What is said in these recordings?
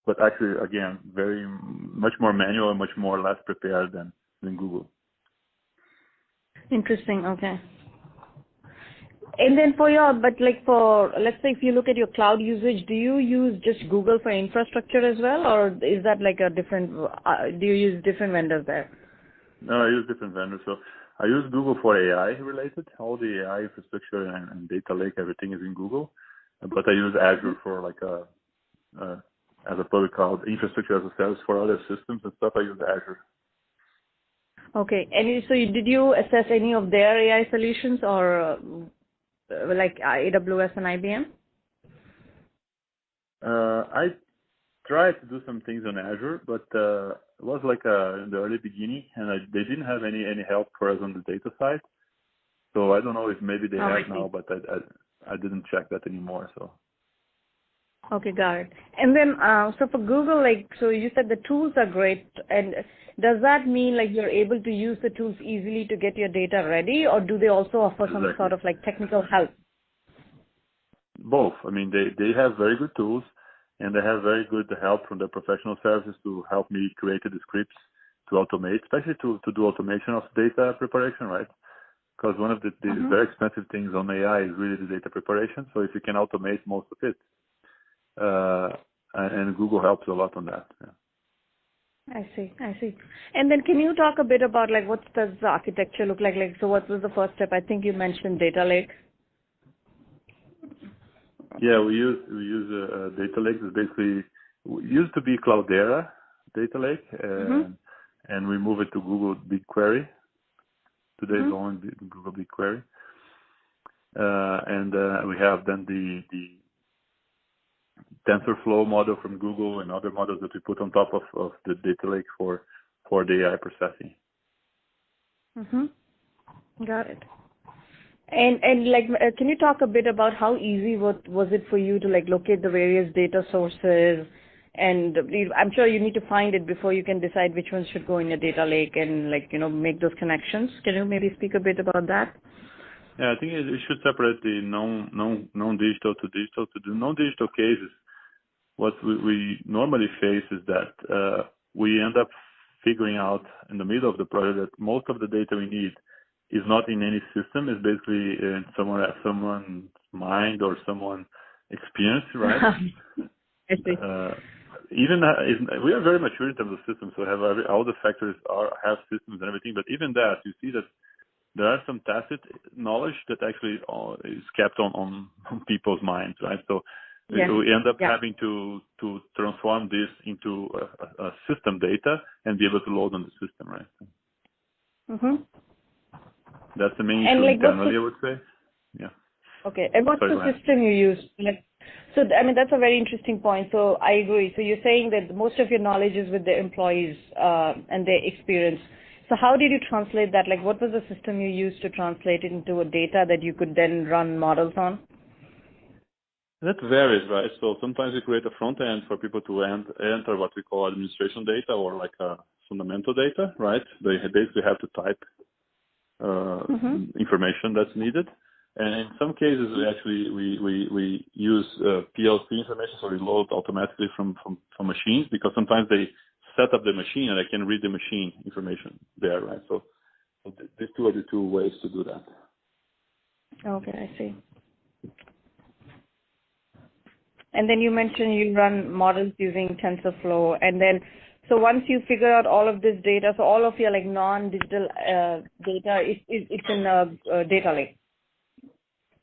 but actually, again, very much more manual and much more less prepared than Google. Interesting. Okay. And then let's say if you look at your cloud usage, do you use just Google for infrastructure as well, or is that like a different, do you use different vendors there? No, I use different vendors. So I use Google for AI related. All the AI infrastructure and data lake, everything is in Google. But I use Azure for like as a public cloud infrastructure as a service for other systems and stuff. I use Azure. Okay. And so did you assess any of their AI solutions or like AWS and IBM? I tried to do some things on Azure, but it was like in the early beginning, and they didn't have any help for us on the data side. So I don't know if maybe they have now, but I didn't check that anymore. So. Okay, got it. And then, so for Google, so you said the tools are great, and does that mean like you're able to use the tools easily to get your data ready, or do they also offer some sort of like technical help? Both. I mean, they have very good tools, and they have very good help from their professional services to help me create the scripts to automate, especially to do automation of data preparation, right? Because one of the very expensive things on AI is really the data preparation. So if you can automate most of it, and Google helps a lot on that. Yeah. I see. And then can you talk a bit about like what does the architecture look like? So what was the first step? I think you mentioned data lake. Yeah, we use data lake. It's basically it used to be Cloudera data lake, and we move it to Google BigQuery. Today it's on Google BigQuery, and we have then the TensorFlow model from Google and other models that we put on top of the data lake for the AI processing. Got it. And like, can you talk a bit about how easy was it for you to like locate the various data sources? And I'm sure you need to find it before you can decide which ones should go in your data lake and like, make those connections. Can you maybe speak a bit about that? Yeah, I think it should separate the non-digital to digital. To the non-digital cases, what we normally face is that we end up figuring out in the middle of the project that most of the data we need is not in any system. It's basically in someone's mind or someone's experience, right? I see. We are very mature in terms of systems, so all the factories have systems and everything. But even that, you see that there are some tacit knowledge that actually is kept on people's minds, right? So we end up having to transform this into a system data and be able to load on the system, right? That's the main issue internally, I would say. Yeah. Okay. And what's the system you use? So, I mean, that's a very interesting point. So I agree. So you're saying that most of your knowledge is with the employees and their experience. So how did you translate that? Like, what was the system you used to translate it into a data that you could then run models on? That varies, right? So sometimes we create a front end for people to enter what we call administration data or like fundamental data, right? They basically have to type information that's needed. And in some cases, we use PLC information, so we load automatically from machines, because sometimes they set up the machine and I can read the machine information there, right? So these two are the two ways to do that. Okay, I see. And then you mentioned you run models using TensorFlow, and then so once you figure out all of this data, so all of your like non-digital data, it's in a data lake.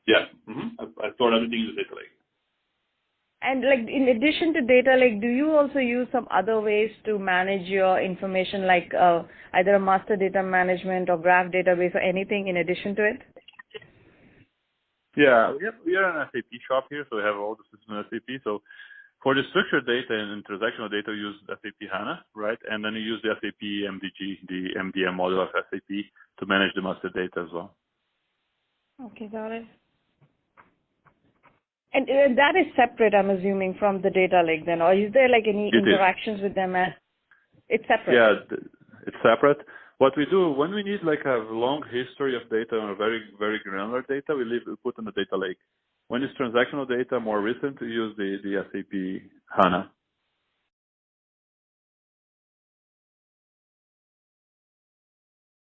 Yeah, I store everything in the data lake. And like in addition to data lake, do you also use some other ways to manage your information, like either a master data management or graph database or anything in addition to it? Yeah, we are an SAP shop here, so we have all the systems in SAP. So for the structured data and transactional data, we use SAP HANA, right? And then you use the SAP MDG, the MDM model of SAP, to manage the master data as well. Okay, got it. And that is separate, I'm assuming, from the data lake then, or is there like any interactions with them? It's separate. Yeah, it's separate. What we do when we need like a long history of data or very, very granular data, we put in the data lake. When it's transactional data, more recent, we use the SAP HANA.